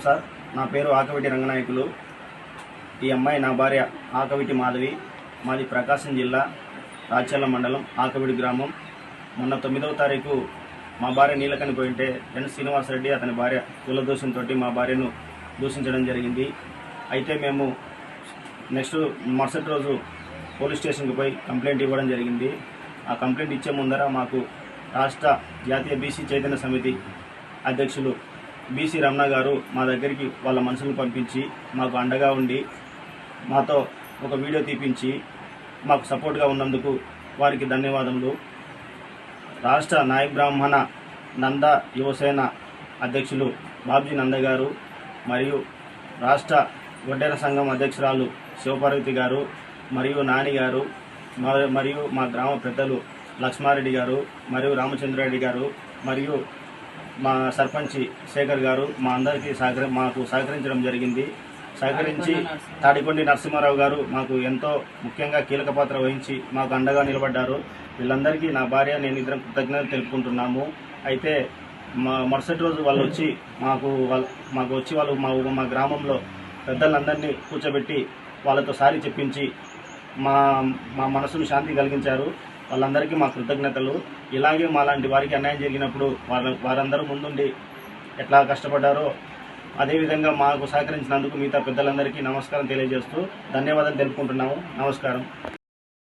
Sir, నా పేరు ఆకవిటి రంగనాయకులు. ఈ అమ్మాయి నా భార్య ఆకవిటి మాధవి. మాది ప్రకాశం జిల్లా రాచర్ల మండలం ఆకవిటి గ్రామం. మొన్న 9వ తారీఖు మా భార్య నీలకని పోయింటే ఎన్ శ్రీనివాసరెడ్డి అతని భార్య కులదోషంతో మా భార్యను దూషించడం జరిగింది. అయితే మేము మరుసటి రోజు పోలీస్ స్టేషన్కి పోయి కంప్లైంట్ ఇవ్వడం జరిగింది. ఆ కంప్లైంట్ ఇచ్చే ముందర మాకు రాష్ట్ర జాతీయ బీసీ చైతన్య సమితి అధ్యక్షులు బీసీ రమణ గారు మా దగ్గరికి వాళ్ళ మనుషులను పంపించి మాకు అండగా ఉండి మాతో ఒక వీడియో తీపించి మాకు సపోర్ట్గా ఉన్నందుకు వారికి ధన్యవాదములు. రాష్ట్ర నాయక్ బ్రాహ్మణ నంద యువసేన అధ్యక్షులు బాబ్జీ నంద గారు మరియు రాష్ట్ర వడ్డెర సంఘం అధ్యక్షురాలు శివపార్వతి గారు మరియు నాని గారు మరియు మా గ్రామ పెద్దలు లక్ష్మారెడ్డి గారు మరియు రామచంద్రారెడ్డి గారు మరియు మా సర్పంచి శేఖర్ గారు మా అందరికీ మాకు సహకరించడం జరిగింది. సహకరించి తాడికొండి నరసింహారావు గారు మాకు ఎంతో ముఖ్యంగా కీలక పాత్ర వహించి మాకు అండగా నిలబడ్డారు. వీళ్ళందరికీ నా భార్య నేను ఇద్దరం కృతజ్ఞతలు తెలుపుకుంటున్నాము. అయితే మరుసటి రోజు వాళ్ళు వచ్చి మా గ్రామంలో పెద్దలందరినీ కూర్చోబెట్టి వాళ్ళతో సారీ చెప్పించి మా మనసును శాంతి కలిగించారు. వాళ్ళందరికీ మా కృతజ్ఞతలు. ఇలాగే మాలాంటి వారికి అన్యాయం జరిగినప్పుడు వారందరూ ముందుండి ఎట్లా కష్టపడ్డారో అదేవిధంగా మాకు సహకరించినందుకు మిగతా పెద్దలందరికీ నమస్కారం తెలియజేస్తూ ధన్యవాదాలు తెలుపుకుంటున్నాము. నమస్కారం.